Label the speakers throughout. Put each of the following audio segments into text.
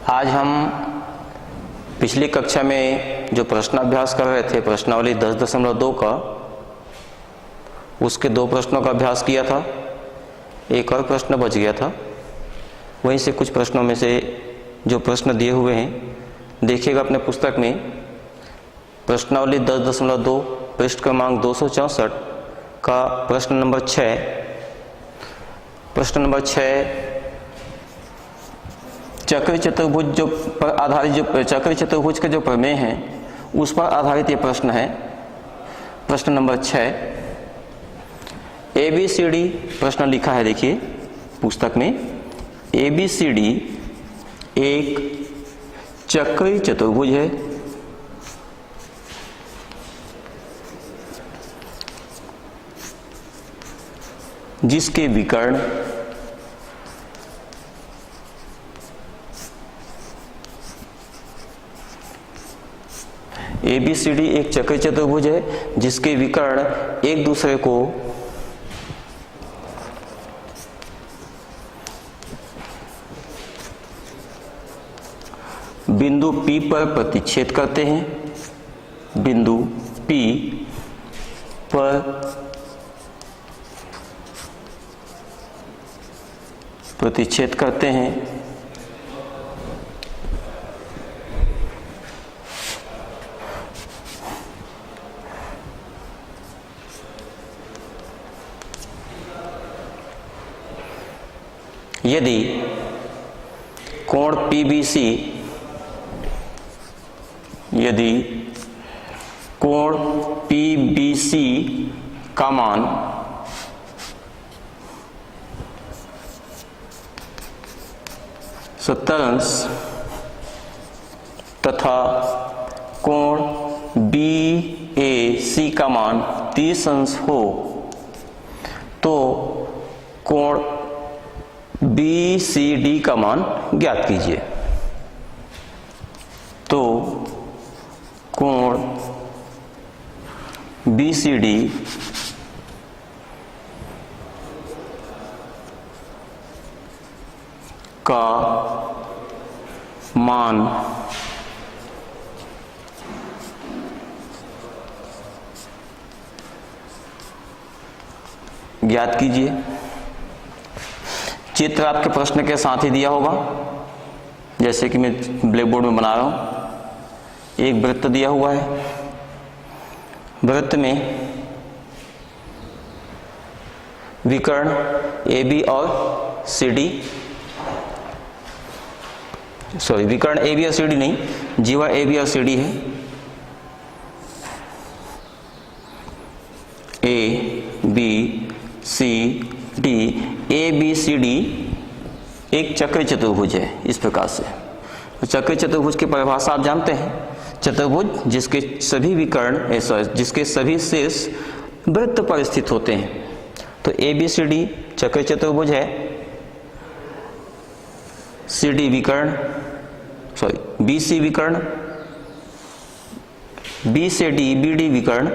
Speaker 1: आज हम पिछली कक्षा में जो प्रश्नाभ्यास कर रहे थे प्रश्नावली 10.2 का, उसके 2 प्रश्नों का अभ्यास किया था। एक और प्रश्न बच गया था। वहीं से कुछ प्रश्नों में से जो प्रश्न दिए हुए हैं देखिएगा अपने पुस्तक में। प्रश्नावली 10.2 पृष्ठ क्रमांक 264 का प्रश्न नंबर 6। प्रश्न नंबर 6 चक्रीय चतुर्भुज जो पर आधारित जो चक्रीय चतुर्भुज के जो प्रमेय हैं उस पर आधारित ये प्रश्न है। प्रश्न नंबर 6 ABCD प्रश्न लिखा है, देखिए पुस्तक में। ABCD एक चक्रीय चतुर्भुज है जिसके विकर्ण ABCD एक चक्रीय चतुर्भुज है जिसके विकर्ण एक दूसरे को बिंदु P पर प्रतिच्छेद करते हैं। बिंदु P पर प्रतिच्छेद करते हैं। यदि कोण PBC का मान अंश तथा कोण BAC का मान 30 अंश हो तो कोण BCD का मान ज्ञात कीजिए। तो कोण BCD का मान ज्ञात कीजिए। चित्र आपके प्रश्न के साथ ही दिया होगा, जैसे कि मैं ब्लैक बोर्ड में बना रहा हूं। एक वृत्त दिया हुआ है। वृत्त में विकर्ण AB और CD, विकर्ण AB और CD नहीं, जीवा AB और CD है। ABCD ABCD एक चक्रीय चतुर्भुज है। इस प्रकार से चक्रीय चतुर्भुज की परिभाषा आप जानते हैं। चतुर्भुज जिसके सभी विकर्ण जिसके सभी शीर्ष वृत्त पर स्थित होते हैं। तो ABCD चक्रीय चतुर्भुज है। CD विकर्ण BC विकर्ण, B से D BD विकर्ण,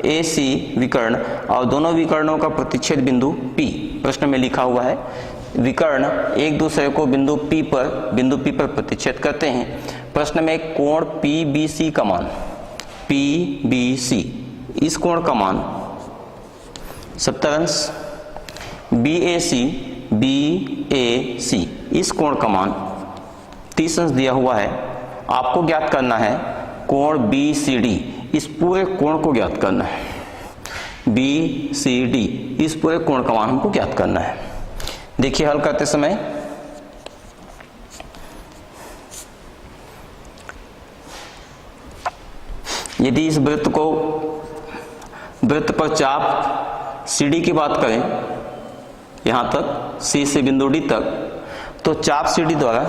Speaker 1: AC विकर्ण और दोनों विकर्णों का प्रतिच्छेद बिंदु P। प्रश्न में लिखा हुआ है विकर्ण एक दूसरे को बिंदु P पर प्रतिच्छेद करते हैं। प्रश्न में कोण PBC का मान PBC, इस कोण का मान 70 अंश। BAC इस कोण का मान 30 अंश दिया हुआ है। आपको ज्ञात करना है कोण BCD, इस पूरे कोण को ज्ञात करना है। BCD इस पूरे कोण का मान हमको ज्ञात करना है। देखिए हल करते समय यदि इस वृत्त पर चाप CD की बात करें, यहां तक C से बिंदु D तक, तो चाप CD द्वारा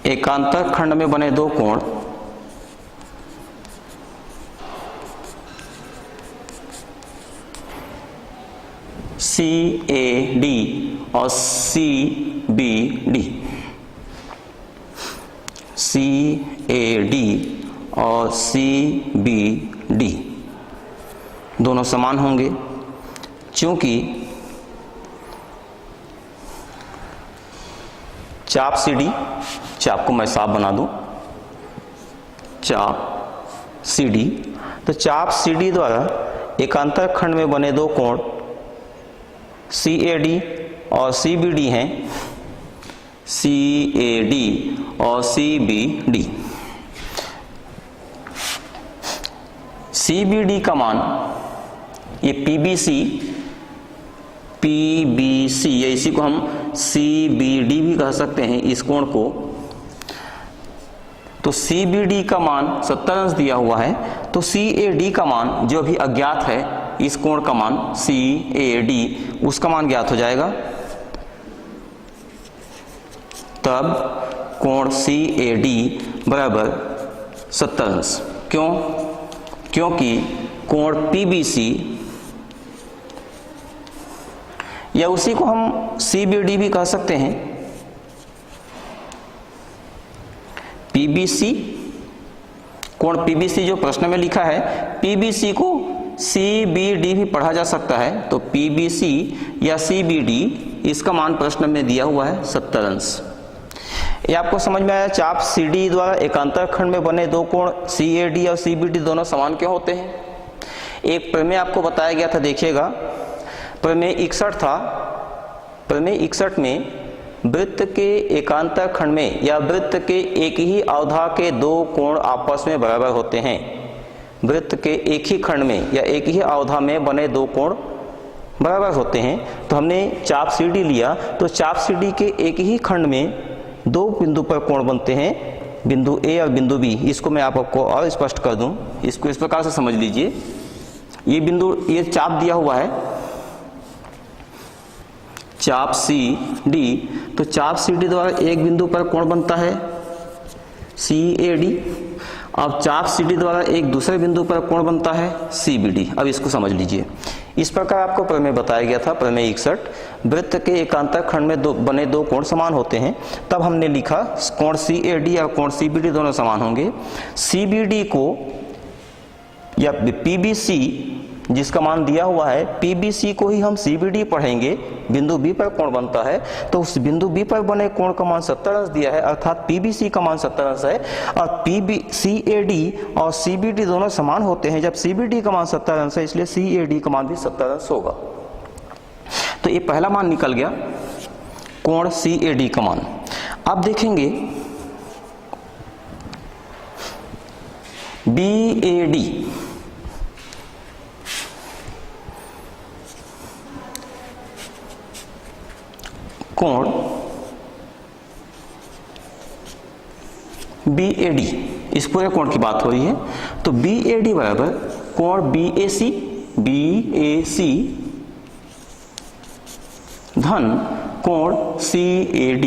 Speaker 1: एकांतर खंड में बने 2 कोण CAD और CBD, CAD और CBD दोनों समान होंगे, क्योंकि चाप CD, चाप को मैं साफ बना दूं, चाप CD, तो चाप CD द्वारा एकांतर खंड में बने दो कोण CAD और CBD हैं, CAD और CBD। CBD का मान ये PBC या इसी को हम CBD भी कह सकते हैं इस कोण को। तो CBD का मान 70 अंश दिया हुआ है, तो CAD का मान जो भी अज्ञात है, इस कोण का मान CAD, उसका मान ज्ञात हो जाएगा। तब कोण CAD बराबर 70 अंश। क्यों? क्योंकि कोण PBC या उसी को हम CBD भी कह सकते हैं, PBC, कोण PBC जो प्रश्न में लिखा है, PBC को CBD भी पढ़ा जा सकता है, तो PBC या CBD, इसका मान प्रश्न में दिया हुआ है 70 अंश। ये आपको समझ में आया? चाप CD द्वारा एकांतर खंड में बने दो कोण CAD और CBD दोनों समान क्यों होते हैं? एक प्रमेय आपको बताया गया था, देखिएगा, प्रमेय 61 था। प्रमेय 61 में वृत्त के एकांतर खंड में या वृत्त के एक ही अवधा के दो कोण आपस में बराबर होते हैं। वृत्त के एक ही खंड में या एक ही अवधा में बने दो कोण बराबर होते हैं। तो हमने चाप CD लिया, तो चाप CD के एक ही खंड में दो बिंदु पर कोण बनते हैं, बिंदु A और बिंदु B। इसको मैं आपको और स्पष्ट कर दूं, इसको इस प्रकार से समझ लीजिए। ये बिंदु, ये चाप दिया हुआ है, चाप CD, तो चाप CD द्वारा एक बिंदु पर कोण बनता है CAD। अब चाप CD द्वारा एक दूसरे बिंदु पर कोण बनता है CBD। अब इसको समझ लीजिए। इस प्रकार आपको प्रमेय बताया गया था, प्रमेय 61, वृत्त के एकांतर खंड में बने दो कोण समान होते हैं। तब हमने लिखा कोण CAD और कोण CBD दोनों समान होंगे। CBD को या PBC जिसका मान दिया हुआ है, PBC को ही हम CBD पढ़ेंगे, बिंदु B पर कोण बनता है, तो उस बिंदु B पर बने कोण का मान 70 अंश दिया है, अर्थात PBC का मान 70 अंश है। और CAD और CBD दोनों समान होते हैं। जब CBD का मान 70 अंश है, इसलिए CAD का मान भी 70 अंश होगा। तो ये पहला मान निकल गया, कोण CAD का मान। अब देखेंगे BAD, कोण BAD, इस पूरे कोण की बात हो रही है। तो BAD बराबर कोण BAC धन कोण CAD,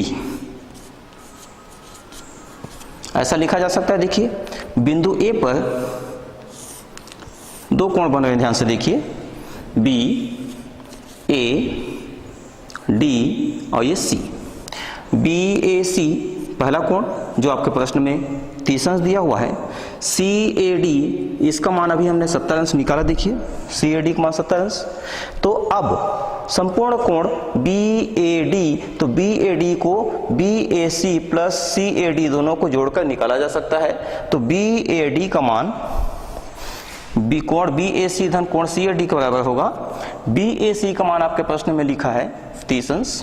Speaker 1: ऐसा लिखा जा सकता है। देखिए, बिंदु A पर दो कोण बन रहे हैं, ध्यान से देखिए, BAD और ये C। BAC पहला कोण जो आपके प्रश्न में 30 अंश दिया हुआ है। CAD, इसका मान अभी हमने 70 अंश निकाला, देखिए CAD का मान 70 अंश। तो अब संपूर्ण कोण BAD, तो BAD को BAC प्लस CAD दोनों को जोड़कर निकाला जा सकता है। तो BAD का मान कोण BAC धन कोण CAD के बराबर होगा। BAC का मान आपके प्रश्न में लिखा है 30 अंश,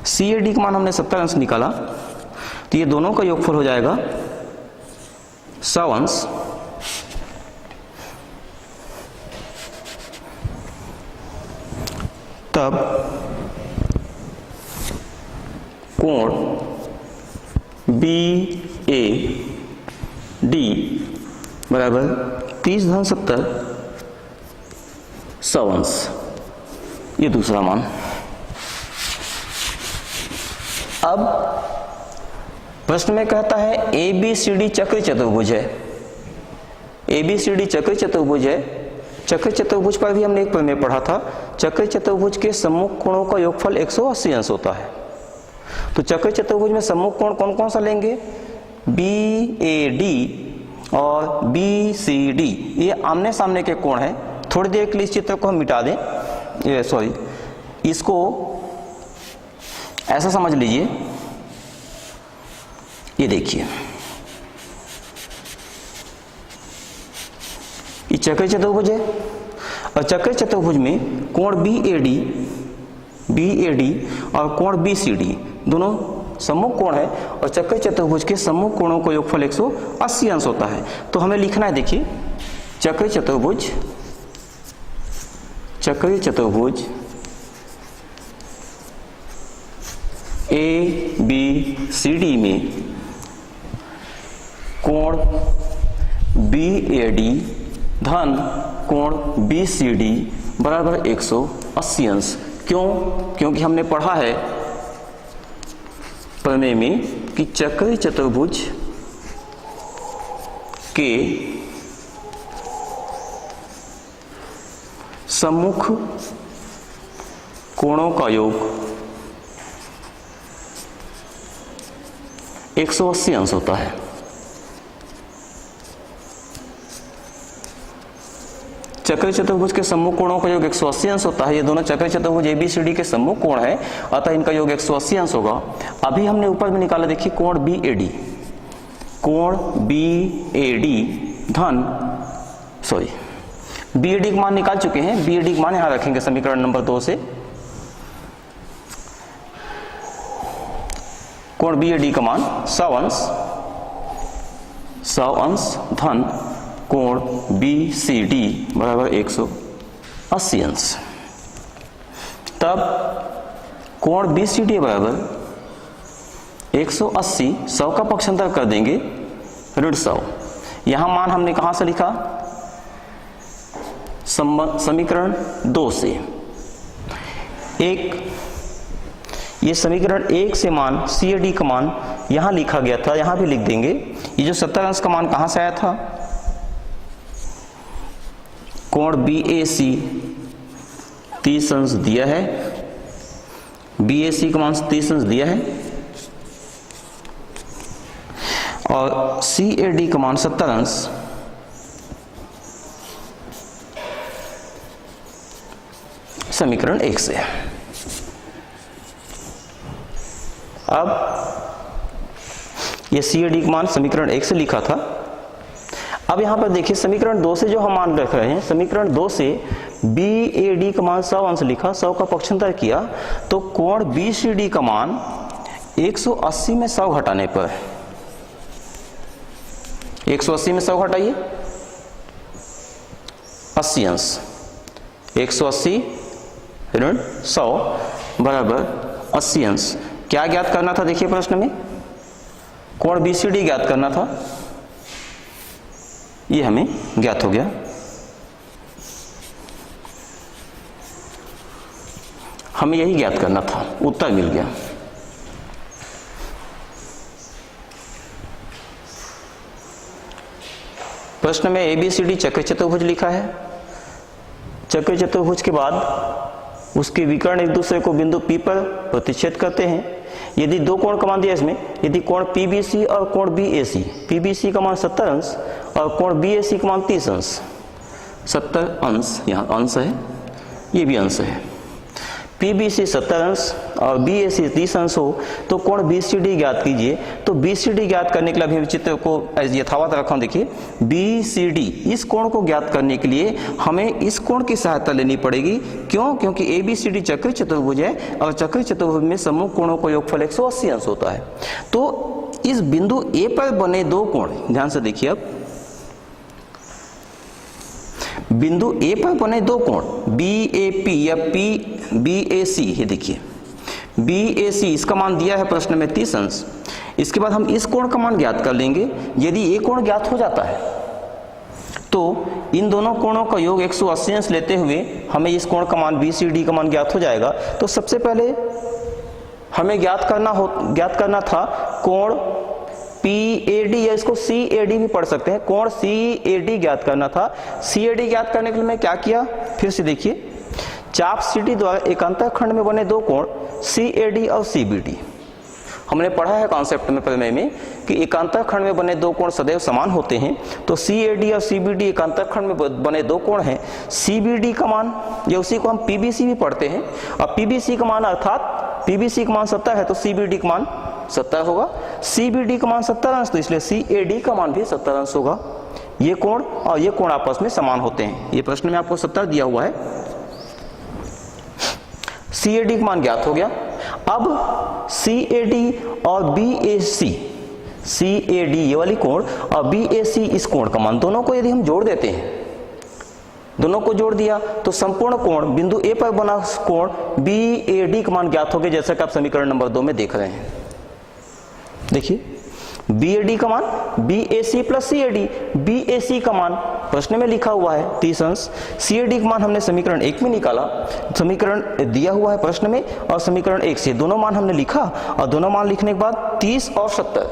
Speaker 1: CAD का मान हमने 70 अंश निकाला, तो ये दोनों का योगफल हो जाएगा 100 अंश। तब कोण BAD बराबर 30 धन 70 100 अंश, ये दूसरा मान। अब प्रश्न में कहता है ABCD चक्र चतुर्भुज है। ABCD चक्र चतुर्भुज है। चक्र चतुर्भुज पर भी हमने एक प्रमेय पढ़ा था, चक्र चतुर्भुज के सम्मुख कोणों का योगफल 180 अंश होता है। तो चक्र चतुर्भुज में सम्मुख कोण कौन कौन सा लेंगे? BAD और बी सी डी ये आमने सामने के कोण है। थोड़ी देर के लिए इस चित्र को हम मिटा दें, इसको ऐसा समझ लीजिए, ये देखिए ये चक्रीय चतुर्भुज है और चक्रीय चतुर्भुज में कोण बी ए डी और कोण बी सी डी दोनों सम्मुख कोण है और चक्रीय चतुर्भुज के सम्मुख कोणों का योगफल 180 अंश होता है। तो हमें लिखना है, देखिए चक्रीय चतुर्भुज ए बी सी डी में कोण बी ए डी धन कोण बी सी डी बराबर 180 अंश। क्यों? क्योंकि हमने पढ़ा है प्रमेय में कि चक्रीय चतुर्भुज के सम्मुख कोणों का योग 180 अंश होता है। चक्रीय चतुर्भुज के सम्मुख कोणों का योग 180 अंश होता है। ये दोनों चक्रीय चतुर्भुज एबीसीडी के सम्मुख कोण है, अतः इनका योग 180 अंश होगा। अभी हमने ऊपर में निकाला, देखिए कोण बी ए डी धन बी ए डी का मान निकाल चुके हैं। बी ए डी का मान यहां रखेंगे समीकरण नंबर 2 से। कोण बी ए डी का मान 100 अंश धन कोण बी सी डी बराबर 180 अंश। तब कोण बी सी डी बराबर 180, 100 का पक्षांतर कर देंगे ऋण 100। यहां मान हमने कहां से लिखा? समीकरण 2 से। ये समीकरण 1 से मान सी ए डी का मान यहां लिखा गया था, यहां भी लिख देंगे। ये जो 70 अंश का मान कहां से आया था? कोण बी ए सी 30 अंश दिया है, बी ए सी का मान 30 अंश दिया है और सी ए डी का मान 70 अंश समीकरण 1 से। अब ये सी ए डी का मान समीकरण 1 से लिखा था। अब यहां पर देखिए समीकरण 2 से जो हम मान रख रहे हैं, समीकरण 2 से बी ए डी का मान 100 अंश लिखा, 100 का पक्षांतर किया तो कोण बी सी डी का मान 180 में 100 घटाने पर 180 में 100 घटाइए 80 अंश। 180 ऋण 100 बराबर 80 अंश। क्या ज्ञात करना था? देखिए प्रश्न में कोण बी सी डी ज्ञात करना था, ये हमें ज्ञात हो गया। हमें यही ज्ञात करना था, उत्तर मिल गया। प्रश्न में एबीसीडी चक्रीय चतुर्भुज लिखा है। चक्रीय चतुर्भुज के बाद उसके विकर्ण एक दूसरे को बिंदु P पर प्रतिच्छेद करते हैं। यदि दो कोण का मान दिया इसमें, यदि कोण PBC और कोण BAC, PBC का मान 70 अंश और कोण BAC का मान 30 अंश, 70 अंश यहाँ अंश है, ये भी अंश है। PBC 70 अंश और BAC 30 अंश हो तो कोण BCD ज्ञात कीजिए। तो BCD ज्ञात करने के लिए अभी चित्र को यथावत रखा हूं। देखिए BCD, इस कोण को ज्ञात करने के लिए हमें इस कोण की सहायता लेनी पड़ेगी। क्यों? क्योंकि ABCD चक्रीय चतुर्भुज है और चक्रीय चतुर्भुज में समूह कोणों का योगफल 180 अंश होता है। तो इस बिंदु A पर बने दो कोण, ध्यान से देखिए, अब बिंदु A पर बने दो कोण BAP या BAC, ये देखिए BAC, इसका मान दिया है प्रश्न में 30 अंश। इसके बाद हम इस कोण का मान ज्ञात कर लेंगे। यदि ये कोण ज्ञात हो जाता है तो इन दोनों कोणों का योग 180 अंश लेते हुए हमें इस कोण का मान BCD का मान ज्ञात हो जाएगा। तो सबसे पहले हमें ज्ञात करना था कोण PAD, या इसको CAD भी पढ़ सकते हैं, कोण CAD ज्ञात करना था। CAD ज्ञात करने के लिए मैं क्या किया, फिर से देखिए, चाप CD द्वारा एक अंतःखंड में बने दो कोण CAD और CBD हमने पढ़ा है कॉन्सेप्ट में प्रमेय में कि एकांतर खंड में बने दो कोण सदैव समान होते हैं। तो CAD और CBD एकांतर खंड में बने दो कोण हैं। CBD का मान, या उसी को हम PBC भी पढ़ते हैं, और PBC का मान अर्थात PBC का मान 70 है तो CBD का मान 70 होगा। CBD का मान 70 अंश, तो इसलिए CAD का मान भी 70 अंश होगा। ये कोण और ये कोण आपस में समान होते हैं। ये प्रश्न में आपको 70 दिया हुआ है। CAD का मान ज्ञात हो गया। अब CAD और BAC, CAD ये वाली कोण और BAC इस कोण का मान, दोनों को यदि हम जोड़ देते हैं, दोनों को जोड़ दिया तो संपूर्ण कोण बिंदु A पर बना कोण BAD का मान ज्ञात हो गया, जैसा कि आप समीकरण नंबर 2 में देख रहे हैं। देखिए BAD का मान BAC प्लस CAD, BAC का मान प्रश्न में लिखा हुआ है 30 अंश, CAD का मान हमने समीकरण 1 में निकाला, समीकरण दिया हुआ है प्रश्न में, और समीकरण 1 से दोनों मान हमने लिखा, और दोनों मान लिखने के बाद 30 और 70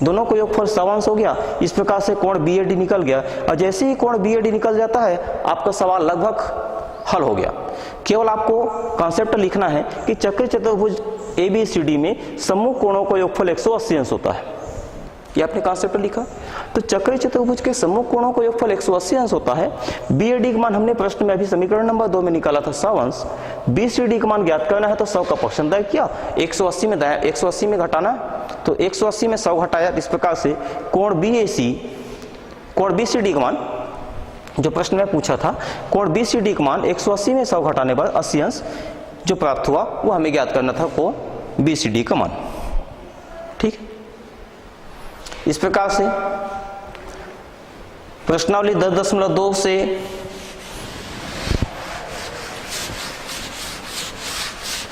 Speaker 1: दोनों को योगफल 100 अंश हो गया। इस प्रकार से कोण BAD निकल गया, और जैसे ही कोण BAD निकल जाता है आपका सवाल लगभग हल हो गया। केवल आपको कॉन्सेप्ट लिखना है कि चक्रीय चतुर्भुज ABCD में समूह कोणों का योगफल 180 अंश होता है। ये आपने कॉन्सेप्ट लिखा, तो चक्रीय चतुर्भुज के समूह कोणों का योगफल 180 अंश होता है। BAD का मान हमने प्रश्न में अभी समीकरण नंबर 2 में निकाला था 100 अंश। BCD का मान ज्ञात करना है तो 100 का पक्षांतर किया, 180 में दाया 180 में घटाना, तो 180 में 100 घटाया। इस प्रकार से कोण BCD का मान, जो प्रश्न में पूछा था, कोण BCD का मान 180 में 100 घटाने पर 80 अंश जो प्राप्त हुआ, वो हमें ज्ञात करना था कोण BCD का मान। ठीक, इस प्रकार से प्रश्नावली 10.2 से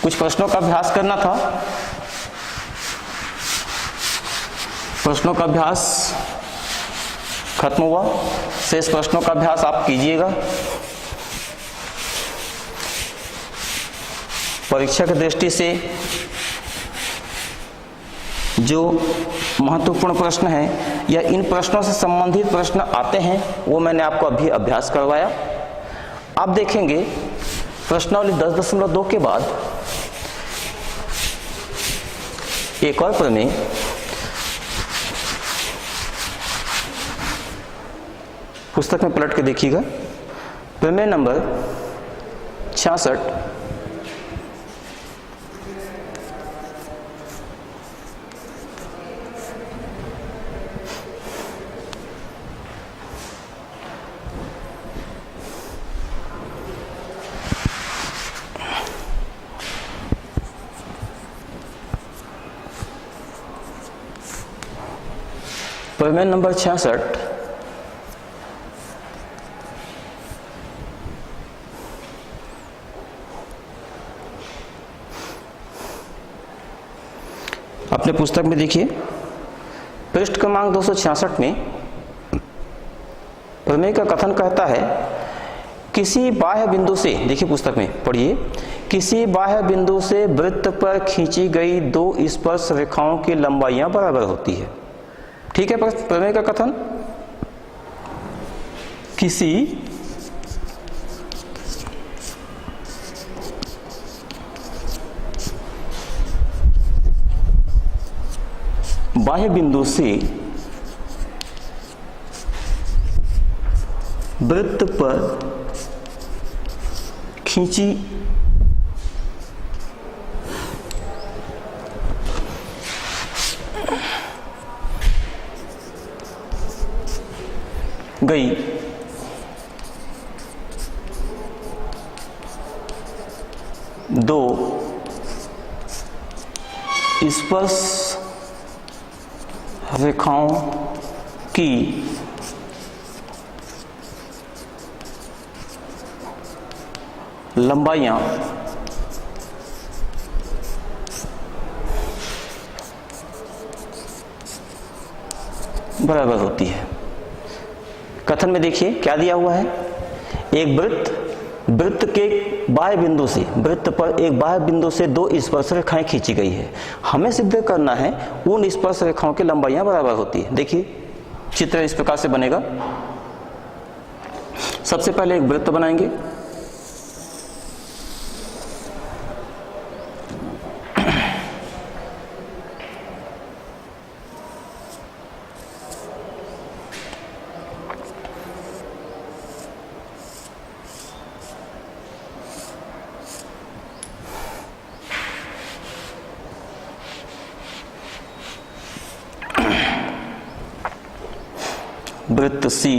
Speaker 1: कुछ प्रश्नों का अभ्यास करना था। प्रश्नों का अभ्यास खत्म हुआ, शेष प्रश्नों का अभ्यास आप कीजिएगा। परीक्षा की दृष्टि से जो महत्वपूर्ण प्रश्न है या इन प्रश्नों से संबंधित प्रश्न आते हैं वो मैंने आपको अभी अभ्यास करवाया। आप देखेंगे प्रश्नावली 10.2 के बाद एक और प्रमेय, पुस्तक में पलट के देखिएगा, प्रमेय नंबर 66। प्रमेय नंबर 66 अपने पुस्तक में देखिए, पृष्ठ क्रमांक 266 में प्रमेय का कथन कहता है, किसी बाह्य बिंदु से, देखिए पुस्तक में पढ़िए, किसी बाह्य बिंदु से वृत्त पर खींची गई दो स्पर्श रेखाओं की लंबाइयां बराबर होती है। ठीक है, प्रमेय का कथन, किसी बाह्य बिंदु से वृत्त पर खींची गई दो स्पर्श रेखाओं की लंबाइयां बराबर होती है। कथन में देखिए क्या दिया हुआ है, एक वृत्त के बाह्य बिंदु से, वृत्त पर एक बाह्य बिंदु से दो स्पर्श रेखाएं खींची गई है। हमें सिद्ध करना है उन स्पर्श रेखाओं की लंबाइयां बराबर होती है। देखिए चित्र इस प्रकार से बनेगा। सबसे पहले एक वृत्त बनाएंगे, वृत्त सी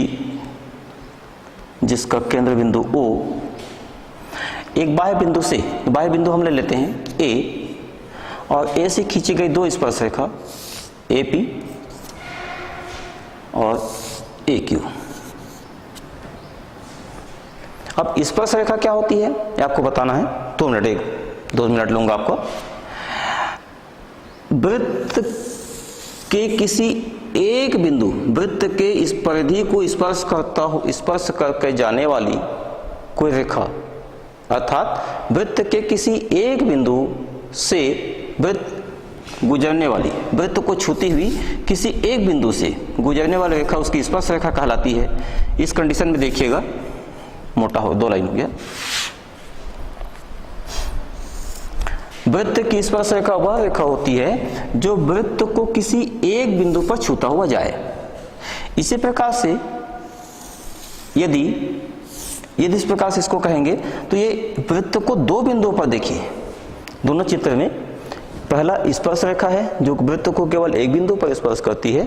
Speaker 1: जिसका केंद्र बिंदु O एक बाह्य बिंदु से, बाह्य बिंदु हम ले लेते हैं A, और A से खींची गई दो स्पर्श रेखा AP और AQ। अब स्पर्श रेखा क्या होती है ये आपको बताना है, 2 मिनट लूंगा आपको। वृत्त के किसी एक बिंदु, वृत्त के इस परिधि को स्पर्श करके जाने वाली कोई रेखा, अर्थात वृत्त के किसी एक बिंदु से वृत्त गुजरने वाली, वृत्त को छूती हुई किसी एक बिंदु से गुजरने वाली रेखा उसकी स्पर्श रेखा कहलाती है। इस कंडीशन में देखिएगा, मोटा हो 2 लाइन हो गया। वृत्त की स्पर्श रेखा वह रेखा होती है जो वृत्त को किसी एक बिंदु पर छूता हुआ जाए। इसी प्रकार से यदि इस प्रकार से इसको कहेंगे तो ये वृत्त को 2 बिंदुओं पर देखिए, दोनों चित्र में पहला स्पर्श रेखा है जो वृत्त को केवल एक बिंदु पर स्पर्श करती है,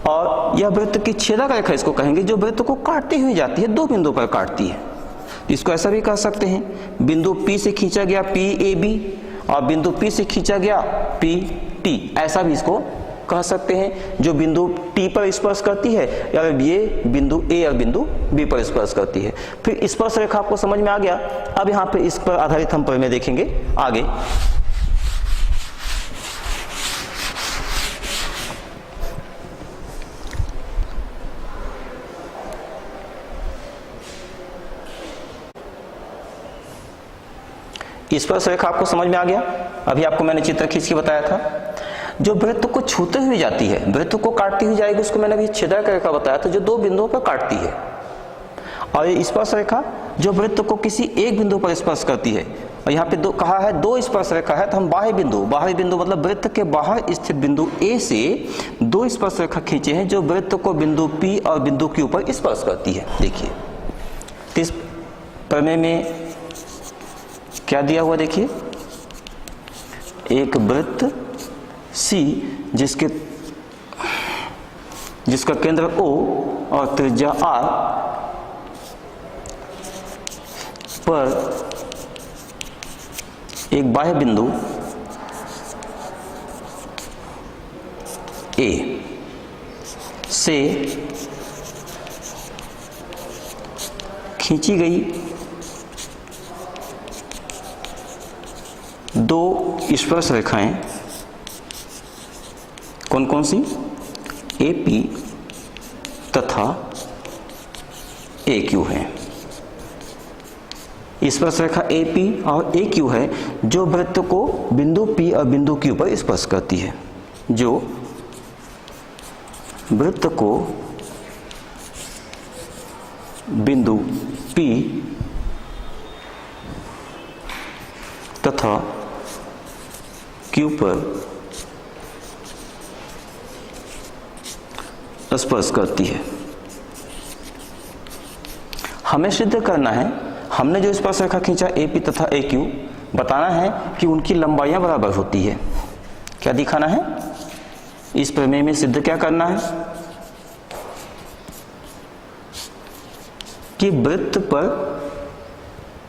Speaker 1: और यह वृत्त की छेदक रेखा इसको कहेंगे जो वृत्त को काटती हुई जाती है, 2 बिंदु पर काटती है। इसको ऐसा भी कह सकते हैं, बिंदु P से खींचा गया PAB और बिंदु P से खींचा गया PT, ऐसा भी इसको कह सकते हैं, जो बिंदु T पर स्पर्श करती है या ये बिंदु A और बिंदु B पर स्पर्श करती है। फिर स्पर्श रेखा आपको समझ में आ गया। अब यहाँ पे इस पर आधारित हम प्रमेय देखेंगे आगे। स्पर्श रेखा आपको समझ में आ गया। अभी आपको मैंने चित्र खींच के बताया था, जो वृत्त को छूते हुए जाती है, वृत्त को काटती हुई जाएगी, उसको मैंने अभी छेदक रेखा बताया था जो 2 बिंदुओं पर काटती है। और ये स्पर्श रेखा जो वृत्त को किसी एक बिंदु पर स्पर्श करती है, और यहाँ पे कहा है 2 स्पर्श रेखा है, तो हम बाह्य बिंदु मतलब वृत्त के बाहर स्थित बिंदु A से 2 स्पर्श रेखा खींचे हैं जो वृत्त को बिंदु P और बिंदु Q पर स्पर्श करती है। देखिए इस प्रमेय में क्या दिया हुआ, देखिए एक वृत्त C जिसका केंद्र O और त्रिज्या R पर एक बाह्य बिंदु A से खींची गई 2 स्पर्श रेखाएं, कौन कौन सी, AP तथा AQ है। स्पर्श रेखा AP और AQ है जो वृत्त को बिंदु P और बिंदु Q पर स्पर्श करती है, जो वृत्त को बिंदु P तथा Q पर स्पर्श करती है। हमें सिद्ध करना है, हमने जो स्पर्श रेखा खींचा AP तथा AQ, बताना है कि उनकी लंबाइयां बराबर होती है। क्या दिखाना है, इस प्रमेय में सिद्ध क्या करना है कि वृत्त पर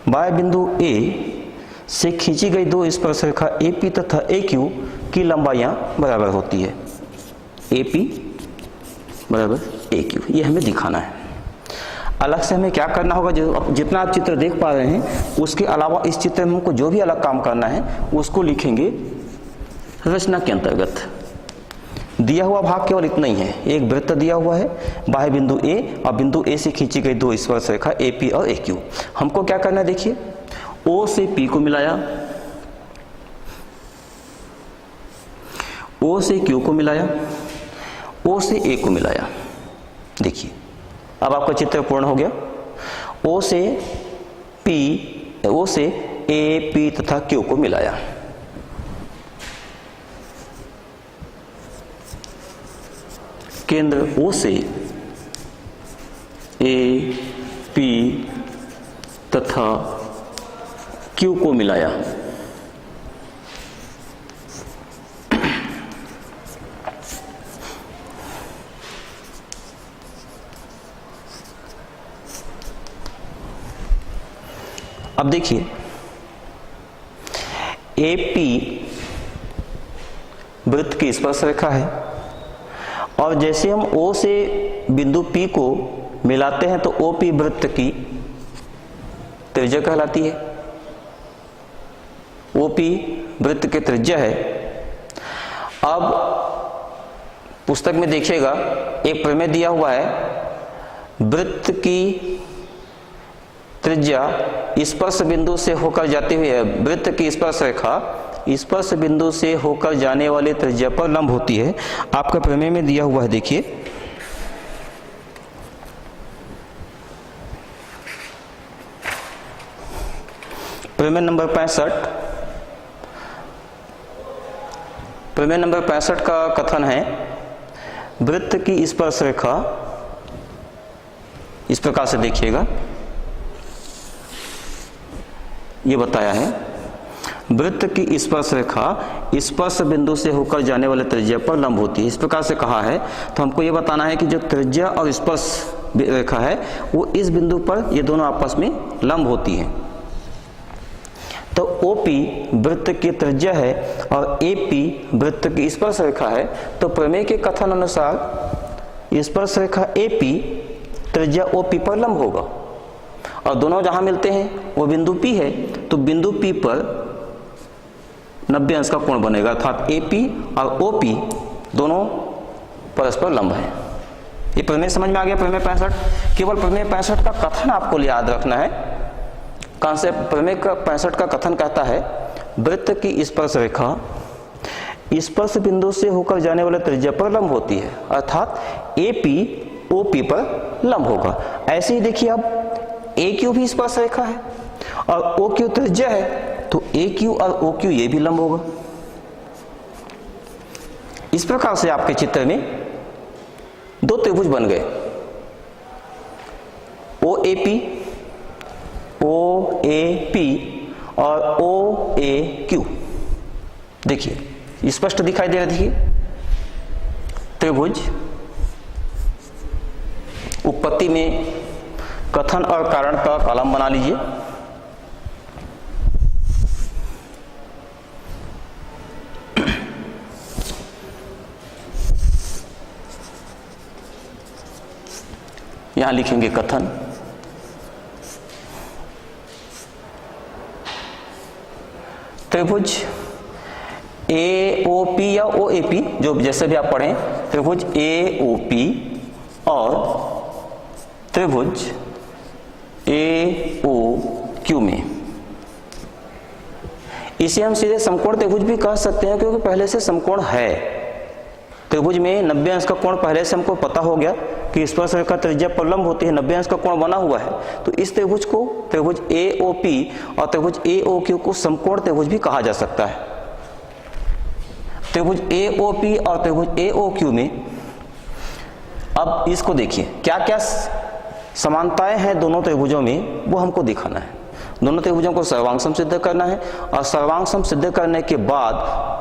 Speaker 1: बाह्य बिंदु A से खींची गई 2 स्पर्श रेखा AP तथा AQ की लंबाइयां बराबर होती है, AP बराबर AQ, ये हमें दिखाना है। अलग से हमें क्या करना होगा, जो जितना आप चित्र देख पा रहे हैं उसके अलावा इस चित्र में हमको जो भी अलग काम करना है उसको लिखेंगे रचना के अंतर्गत। दिया हुआ भाग केवल इतना ही है, एक वृत्त दिया हुआ है, बाह्य बिंदु A और बिंदु A से खींची गई 2 स्पर्श रेखा AP और AQ। हमको क्या करना है, देखिए O से P को मिलाया, O से Q को मिलाया, O से A को मिलाया। देखिए अब आपका चित्र पूर्ण हो गया। O से A, P तथा Q को मिलाया। केंद्र O से A, P तथा Q को मिलाया। अब देखिए AP वृत्त की स्पर्श रेखा है और जैसे हम O से बिंदु P को मिलाते हैं तो OP वृत्त की त्रिज्या कहलाती है। OP वृत्त की त्रिज्या है। अब पुस्तक में देखिएगा एक प्रमेय दिया हुआ है, वृत्त की त्रिज्या स्पर्श बिंदु से होकर जाती हुई है, वृत्त की स्पर्श रेखा स्पर्श बिंदु से होकर जाने वाले त्रिज्या पर लंब होती है। आपका प्रमेय में दिया हुआ है, देखिए प्रमेय नंबर 65। प्रमेय नंबर 65 का कथन है, वृत्त की स्पर्श रेखा इस प्रकार से देखिएगा, ये बताया है वृत्त की स्पर्श रेखा स्पर्श बिंदु से होकर जाने वाले त्रिज्या पर लंब होती है। इस प्रकार से कहा है तो हमको ये बताना है कि जो त्रिज्या और स्पर्श रेखा है वो इस बिंदु पर ये दोनों आपस में लंब होती है। तो OP वृत्त की त्रिज्या है और AP वृत्त की स्पर्श रेखा है, तो प्रमेय के कथन अनुसार स्पर्श रेखा AP त्रिज्या OP पर लंब होगा और दोनों जहां मिलते हैं वो बिंदु P है, तो बिंदु P पर 90 अंश का कोण बनेगा, अर्थात AP और OP दोनों परस्पर लंब है। ये प्रमेय समझ में आ गया। प्रमेय 65, केवल प्रमेय 65 का कथन आपको याद रखना है। कॉन्सेप्ट प्रमेय का 65 का कथन कहता है वृत्त की स्पर्श रेखा स्पर्श बिंदु से होकर जाने वाले त्रिज्या पर लंब होती है, अर्थात AP OP पर लंब होगा। ऐसे ही देखिए अब AQ भी स्पर्श रेखा है और OQ त्रिज्या है, तो AQ और OQ ये भी लंब होगा। इस प्रकार से आपके चित्र में दो त्रिभुज बन गए, OAP और OAQ। देखिए स्पष्ट दिखाई दे रहा है। देखिए त्रिभुज उत्पत्ति में कथन और कारण का कॉलम बना लीजिए। यहां लिखेंगे कथन, त्रिभुज AOP या OAP, जो जैसे भी आप पढ़ें, त्रिभुज AOP और त्रिभुज AOQ में इसे हम सीधे समकोण त्रिभुज भी कह सकते हैं, क्योंकि पहले से समकोण है। त्रिभुज में 90 अंश का कोण पहले से हमको पता हो गया कि स्पर्श रेखा त्रिज्या पर लंब होती है, 90 अंश का कोण बना हुआ है, तो इस त्रिभुज को त्रिभुज AOP और त्रिभुज AOQ को समकोण त्रिभुज भी कहा जा सकता है। त्रिभुज AOP और त्रिभुज AOQ में अब इसको देखिए क्या क्या समानताएं हैं दोनों त्रिभुजों में, वो हमको दिखाना है। दोनों त्रिभुजों को सर्वांगसम सिद्ध करना है और सर्वांगसम सिद्ध करने के बाद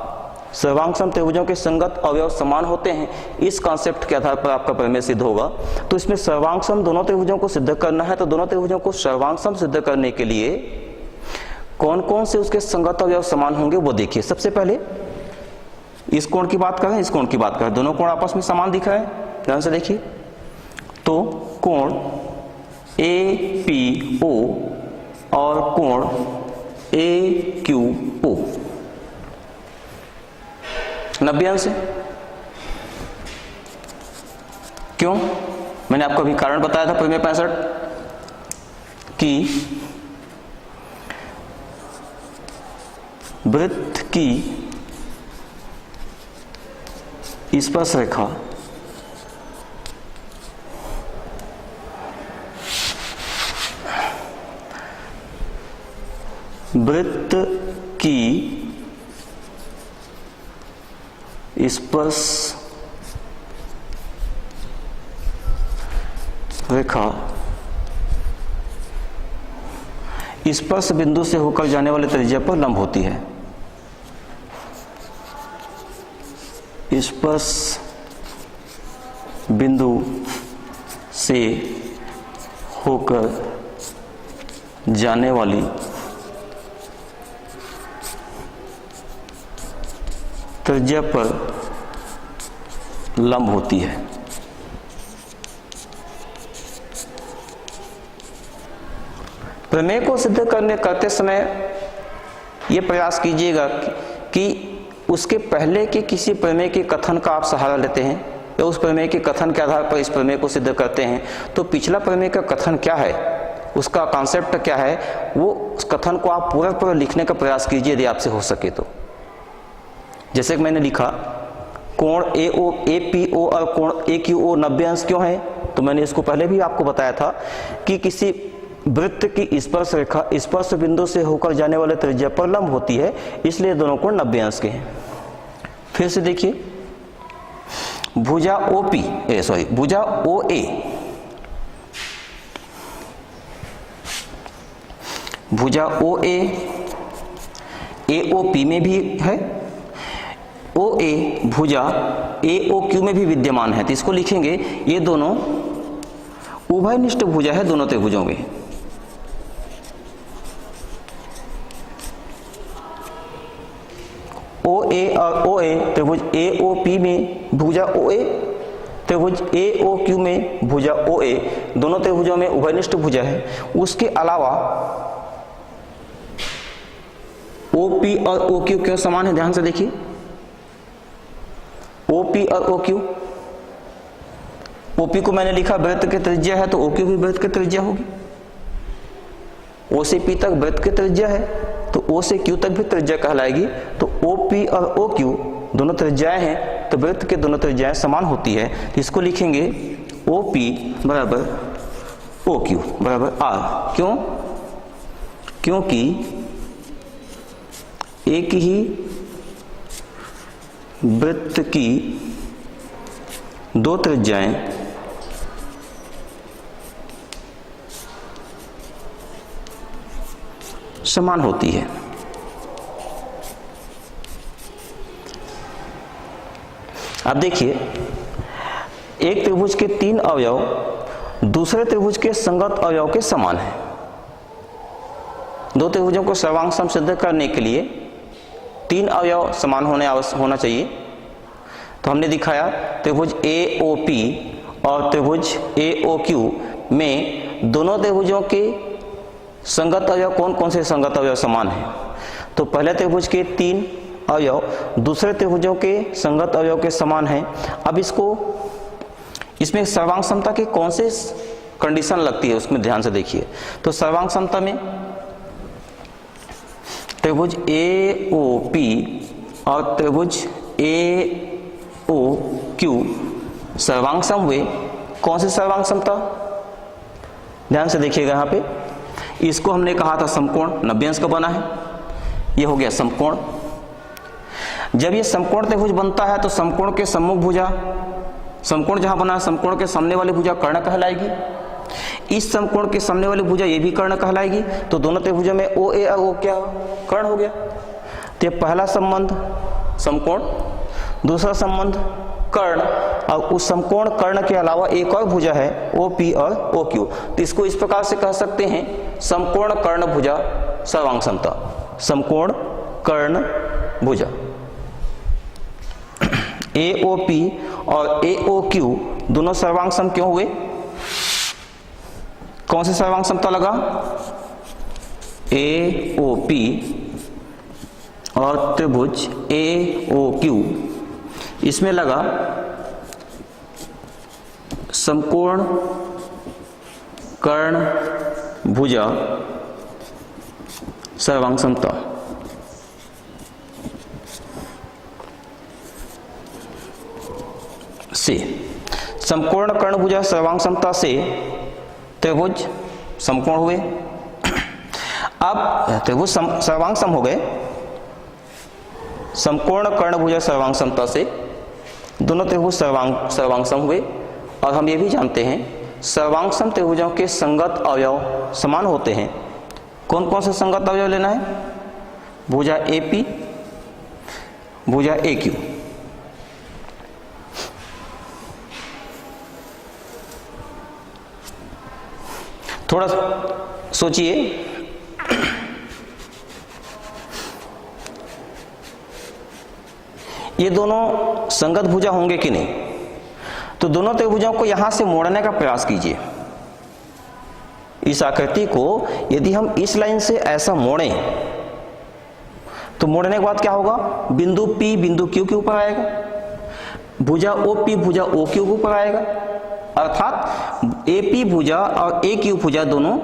Speaker 1: सर्वांगसम त्रिभुजों के संगत अवयव समान होते हैं, इस कॉन्सेप्ट के आधार पर आपका प्रमेय सिद्ध होगा। तो इसमें सर्वांगसम दोनों त्रिभुजों को सिद्ध करना है, तो दोनों त्रिभुजों को सर्वांगसम सिद्ध करने के लिए कौन कौन से उसके संगत अवयव समान होंगे वो देखिए। सबसे पहले इस कोण की बात करें, इस कोण की बात करें, दोनों कोण आपस में समान दिख रहे हैं, ध्यान से देखिए। तो कोण APO और कोण AQO 90 अंश है। क्यों? मैंने आपको अभी कारण बताया था प्रमेय 65 कि वृत्त की स्पर्श रेखा वृत्त की स्पर्श रेखा स्पर्श बिंदु से होकर जाने वाले त्रिज्या पर लंब होती है। स्पर्श बिंदु से होकर जाने वाली त्रिज्या पर लंब होती है। प्रमेय को सिद्ध करते समय यह प्रयास कीजिएगा कि उसके पहले के किसी प्रमेय के कथन का आप सहारा लेते हैं या उस प्रमेय के कथन के आधार पर इस प्रमेय को सिद्ध करते हैं, तो पिछला प्रमेय का कथन क्या है, उसका कॉन्सेप्ट क्या है, वो उस कथन को आप पूरा लिखने का प्रयास कीजिए यदि आपसे हो सके तो। जैसे कि मैंने लिखा कोण APO और कोण AQO 90 अंश क्यों है, तो मैंने इसको पहले भी आपको बताया था कि किसी वृत्त की स्पर्श रेखा स्पर्श बिंदु से होकर जाने वाले त्रिज्या पर लंब होती है, इसलिए दोनों कोण 90 अंश के हैं। फिर से देखिए भुजा भुजा OA भुजा OA AOP में भी है, OA भुजा AOQ में भी विद्यमान है, तो इसको लिखेंगे ये दोनों उभयनिष्ठ भुजा है दोनों त्रिभुजों में। OA और OA त्रिभुज AOP में भुजा OA, त्रिभुज AOQ में भुजा OA, दोनों त्रिभुजों में उभयनिष्ठ भुजा है। उसके अलावा OP और OQ क्यों समान है, ध्यान से देखिए OP और OQ, OP को मैंने लिखा वृत्त की त्रिज्या है तो OQ भी वृत्त की त्रिज्या होगी। O से P तक वृत्त की त्रिज्या है तो O से Q तक भी त्रिज्या कहलाएगी। तो OP और OQ दोनों त्रिज्याएं हैं तो वृत्त के दोनों त्रिज्याएं समान होती है, तो इसको लिखेंगे OP बराबर OQ बराबर R। क्यों? क्योंकि एक ही वृत्त की दो त्रिज्याएं समान होती है। अब देखिए एक त्रिभुज के 3 अवयव दूसरे त्रिभुज के संगत अवयव के समान है। दो त्रिभुजों को सर्वांग सम सिद्ध करने के लिए 3 अवयव समान होना चाहिए। तो हमने दिखाया त्रिभुज AOP और त्रिभुज AOQ में दोनों त्रिभुजों के संगत अवयव कौन कौन से संगत अवयव समान हैं। तो पहले त्रिभुज के 3 अवयव दूसरे त्रिभुजों के संगत अवयव के समान हैं। अब इसमें सर्वांग समता की कौन से कंडीशन लगती है उसमें ध्यान से देखिए। तो सर्वांग समता में त्रिभुज AOP और त्रिभुज AOQ सर्वांग सम हुए। कौन से सर्वांग समता, ध्यान से देखिएगा यहाँ पे, इसको हमने कहा था समकोण 90 अंश का बना है, ये हो गया समकोण। जब ये समकोण त्रिभुज बनता है तो समकोण के सम्मुख भुजा, समकोण जहां बना है समकोण के सामने वाली भुजा कर्ण कहलाएगी। इस समकोण के सामने वाली भुजा ये भी कर्ण कहलाएगी। तो दोनों त्रिभुजों में OA और O क्या कर्ण हो गया। तो पहला संबंध समकोण, दूसरा संबंध कर्ण, और उस समकोण कर्ण के अलावा एक और भुजा है OP और OQ। तो इसको इस प्रकार से कह सकते हैं समकोण कर्ण भुजा सर्वांग समता। समकोण कर्ण भुजा AOP और AOQ दोनों सर्वांग सम क्यों हुए? कौन से सर्वांग समता लगा? AOP और त्रिभुज AOQ, इसमें लगा समकोण कर्ण भुजा सर्वांग समता। से समकोण कर्ण भुजा सर्वांग समता से त्रिभुज समकोण हुए। अब त्रिभुज सर्वांग सम हो गए। समकोण कर्ण भुजा सर्वांग समता से दोनों त्रिभुज सर्वांग सम हुए। और हम ये भी जानते हैं सर्वांग सम त्रिभुजों के संगत अवयव समान होते हैं। कौन कौन से संगत अवयव लेना है? भुजा AP, भुजा AQ। थोड़ा सोचिए, ये दोनों संगत भुजा होंगे कि नहीं? तो दोनों त्रिभुजों को यहां से मोड़ने का प्रयास कीजिए। इस आकृति को यदि हम इस लाइन से ऐसा मोड़ें तो मोड़ने के बाद क्या होगा? बिंदु P बिंदु Q के ऊपर आएगा, भुजा OP भुजा OQ के ऊपर आएगा, अर्थात AP भुजा और AQ भुजा दोनों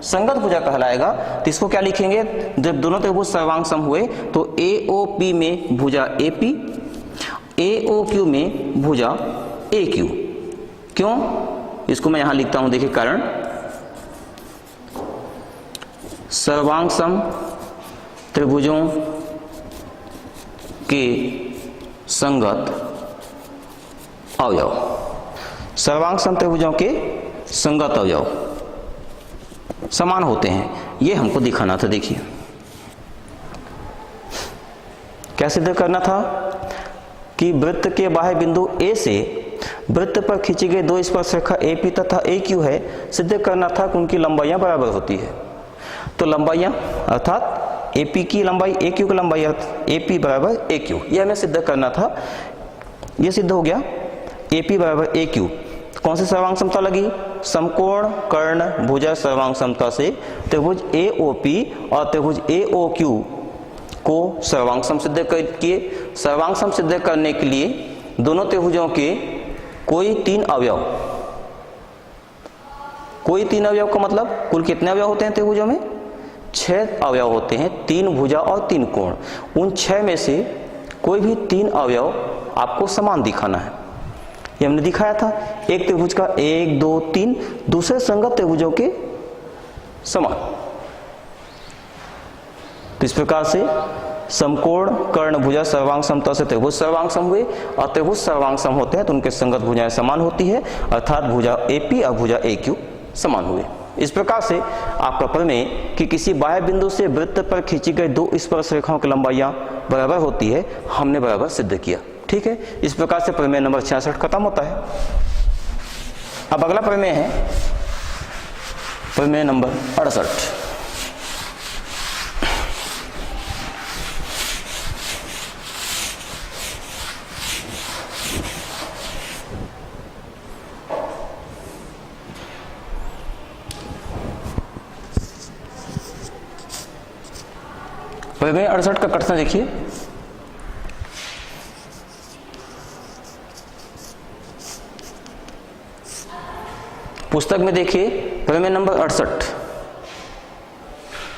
Speaker 1: संगत भुजा कहलाएगा। तो इसको क्या लिखेंगे? जब दोनों त्रिभुज सर्वांग सम हुए तो AOP में भुजा AP, AOQ में भुजा AQ। क्यों? इसको मैं यहां लिखता हूं, देखिए कारण। सर्वांग सम त्रिभुजों के संगत अवयव, सर्वांग सम त्रिभुजों के संगत अवयव समान होते हैं, ये हमको दिखाना था। देखिए क्या सिद्ध करना था कि वृत्त के बाह्य बिंदु A से वृत्त पर खींची गई दो स्पर्शरेखा AP तथा AQ है, सिद्ध करना था कि उनकी लंबाइयां बराबर होती है। तो लंबाइयां अर्थात AP की लंबाई AQ की लंबाई AP बराबर AQ, यह हमें सिद्ध करना था। यह सिद्ध हो गया AP बराबर AQ। कौन सी सर्वांग समता लगी? समकोण कर्ण भुजा सर्वांग समता से त्रिभुज AOP और त्रिभुज AOQ को सर्वांग सम सिद्ध किए। सर्वांग सम सिद्ध करने के लिए दोनों त्रिभुजों के कोई तीन अवयव, कोई तीन अवयव का मतलब कुल कितने अवयव होते हैं त्रिभुजों में? 6 अवयव होते हैं, 3 भुजा और 3 कोण। उन 6 में से कोई भी 3 अवयव आपको समान दिखाना है। ये हमने दिखाया था, एक त्रिभुज का 1 2 3 दूसरे संगत त्रिभुजों के समान। तो इस प्रकार से समकोण कर्ण भुजा सर्वांग समता से त्रिभुज सर्वांग सम हुए, और त्रिभुज सर्वांग सम होते हैं तो उनके संगत भुजाएं समान होती है, अर्थात भुजा AP और भुजा AQ समान हुए। इस प्रकार से आपका प्रमेय कि किसी बाह्य बिंदु से वृत्त पर खींची गई दो स्पर्श रेखाओं की लंबाइयां बराबर होती है, हमने बराबर सिद्ध किया। ठीक है, इस प्रकार से प्रमेय नंबर 66 खत्म होता है। अब अगला प्रमेय है प्रमेय नंबर 68। प्रमेय 68 का कथन देखिए। पुस्तक में देखिए प्रमेय नंबर 68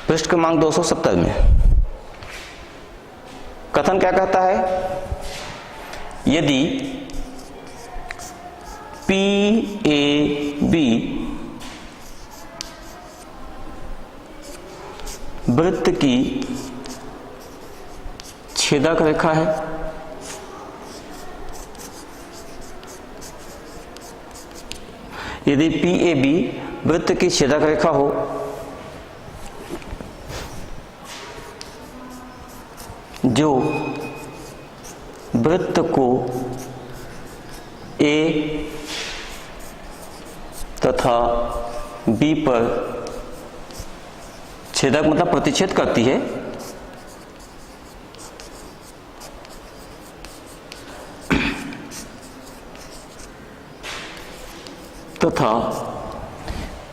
Speaker 1: पृष्ठ क्रमांक 270 में कथन क्या कहता है? यदि PAB वृत्त की छेदक रेखा है, यदि PAB वृत्त की छेदक रेखा हो जो वृत्त को A तथा B पर छेदक मतलब प्रतिच्छेद करती है, तथा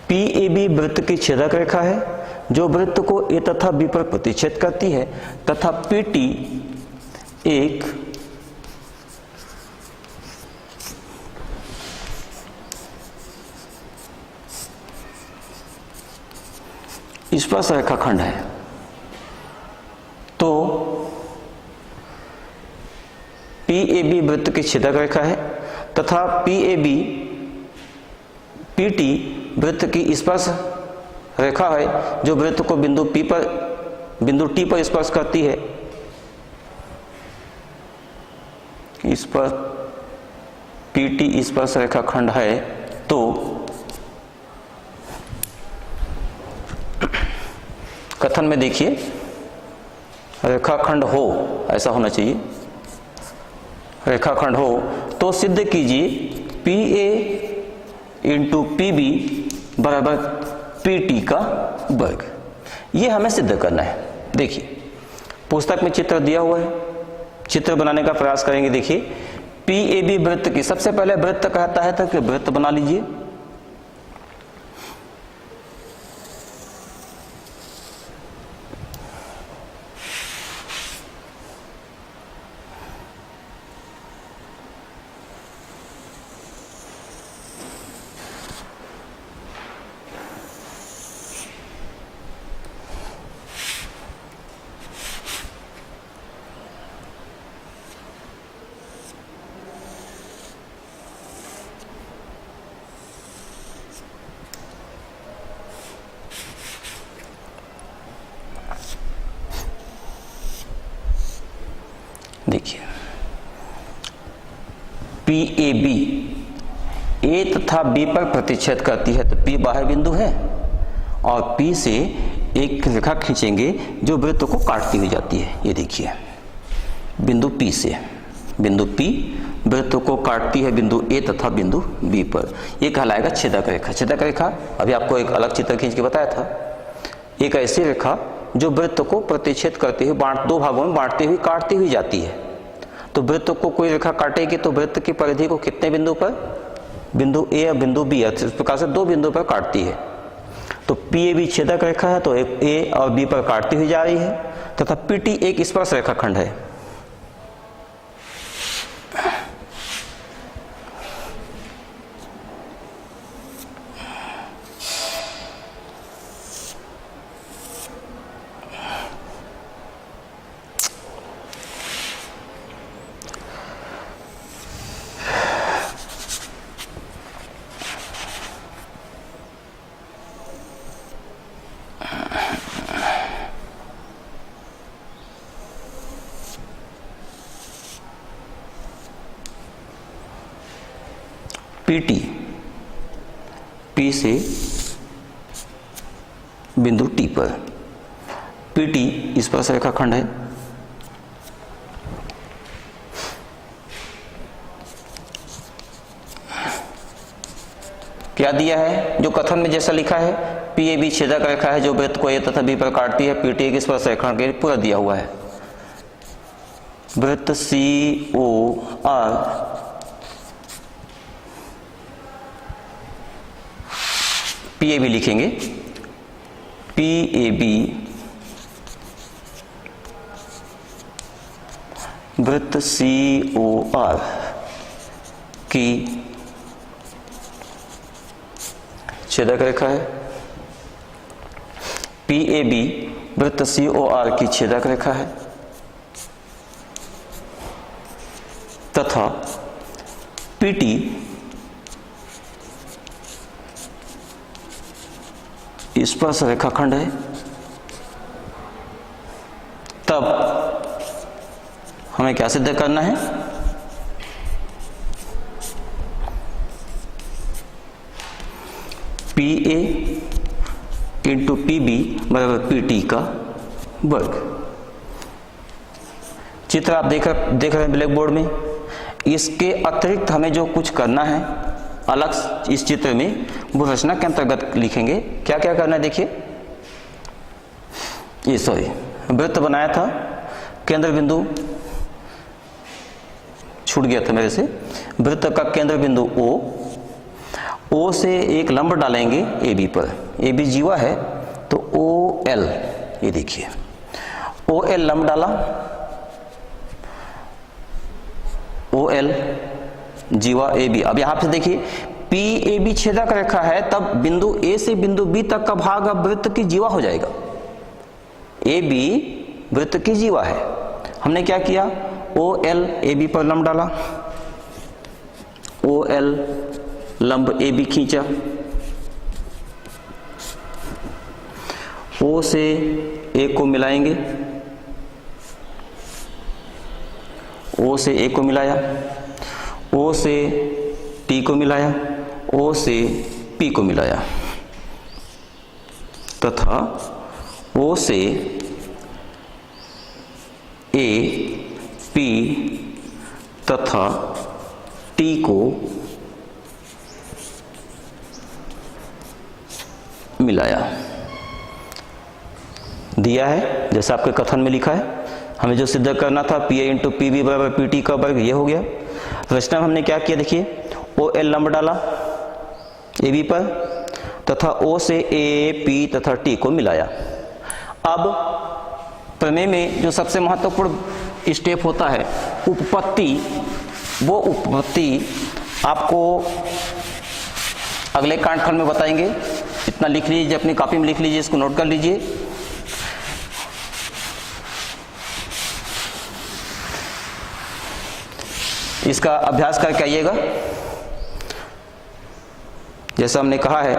Speaker 1: PAB वृत्त की छेदक रेखा है जो वृत्त को A तथा B पर प्रतिच्छेद करती है, तथा PT एक स्पर्श रेखाखंड है, तो PAB वृत्त की छेदक रेखा है तथा PAB PT वृत्त की स्पर्श रेखा है जो वृत्त को बिंदु T पर स्पर्श करती है। इस पर PT स्पर्श रेखाखंड है, तो कथन में देखिए रेखाखंड हो, ऐसा होना चाहिए, रेखाखंड हो तो सिद्ध कीजिए PA इंटू PB बराबर PT का वर्ग। ये हमें सिद्ध करना है। देखिए पुस्तक में चित्र दिया हुआ है, चित्र बनाने का प्रयास करेंगे। देखिए पीएबी वृत्त की, सबसे पहले वृत्त कहता है तो वृत्त बना लीजिए। देखिए पीएबी ए तथा बी पर प्रतिच्छेद करती है, तो पी बाह्य बिंदु है और पी से एक रेखा खींचेंगे जो वृत्त को काटती हुई जाती है। ये देखिए बिंदु पी से, बिंदु पी वृत्त को काटती है बिंदु ए तथा बिंदु बी पर, ये कहलाएगा छेदक रेखा। छेदक रेखा अभी आपको एक अलग चित्र खींच के बताया था, एक ऐसी रेखा जो वृत्त को प्रतिच्छेद करते हुए दो भागों में बांटते हुए काटती हुई जाती है। तो वृत्त को कोई रेखा काटेगी तो वृत्त की परिधि को कितने बिंदु पर, बिंदु ए और बिंदु बी, इस प्रकार से दो बिंदु पर काटती है। तो पीएबी छेदक रेखा है तो ए और बी पर काटती हुई जा रही है, तथा पीटी एक स्पर्श रेखाखंड है। पीटी पी से बिंदु टी पर, पीटी स्पर्श रेखाखंड है। क्या दिया है, जो कथन में जैसा लिखा है, पीएबी छेदक रेखा है जो वृत्त को ए तथा बी पर काटती है, पीटी एक स्पर्श रेखाखंड के पूरा दिया हुआ है। वृत्त सी ओ आर पीएबी लिखेंगे, पीएबी वृत्त सी ओ आर की छेदक रेखा है। पीएबी वृत्त सी ओ आर की छेदक रेखा है तथा पीटी स्पर्श रेखाखंड है। तब हमें क्या सिद्ध करना है, P A into P B बराबर पी टी का वर्ग। चित्र आप देख रहे हैं ब्लैक बोर्ड में। इसके अतिरिक्त हमें जो कुछ करना है अलग इस चित्र में, वो रचना के अंतर्गत लिखेंगे। क्या क्या करना है देखिए, ये सॉरी वृत्त बनाया था, केंद्र बिंदु छूट गया था मेरे से। वृत्त का केंद्र बिंदु ओ से एक लंब डालेंगे ए बी पर, ए बी जीवा है तो ओ एल, ये देखिए ओ एल लंब डाला, ओ एल जीवा ए बी। अब यहां से देखिए पी ए बी छेदक रेखा है, तब बिंदु ए से बिंदु बी तक का भाग अब वृत्त की जीवा हो जाएगा। ए बी वृत्त की जीवा है। हमने क्या किया, ओ एल ए बी पर लंब डाला, ओ एल लंब ए बी खींचा, ओ से ए को मिलाएंगे, ओ से ए को मिलाया, ओ से टी को मिलाया, ओ से पी को मिलाया, तथा ओ से ए पी तथा टी को मिलाया। दिया है जैसा आपके कथन में लिखा है। हमें जो सिद्ध करना था P A into P B बराबर पी टी का वर्ग, ये हो गया। प्रश्न में हमने क्या किया, देखिए ओ एल लंब डाला ए बी पर तथा ओ से ए पी तथा टी को मिलाया। अब प्रमेय में जो सबसे महत्वपूर्ण स्टेप होता है उपपत्ति, वो उपपत्ति आपको अगले कांडखंड में बताएंगे। इतना लिख लीजिए, अपनी कॉपी में लिख लीजिए, इसको नोट कर लीजिए। इसका अभ्यास करके आइएगा जैसा हमने कहा है,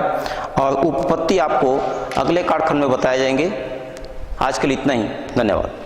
Speaker 1: और उपपत्ति आपको अगले कांडखंड में बताए जाएंगे। आज के लिए इतना ही, धन्यवाद।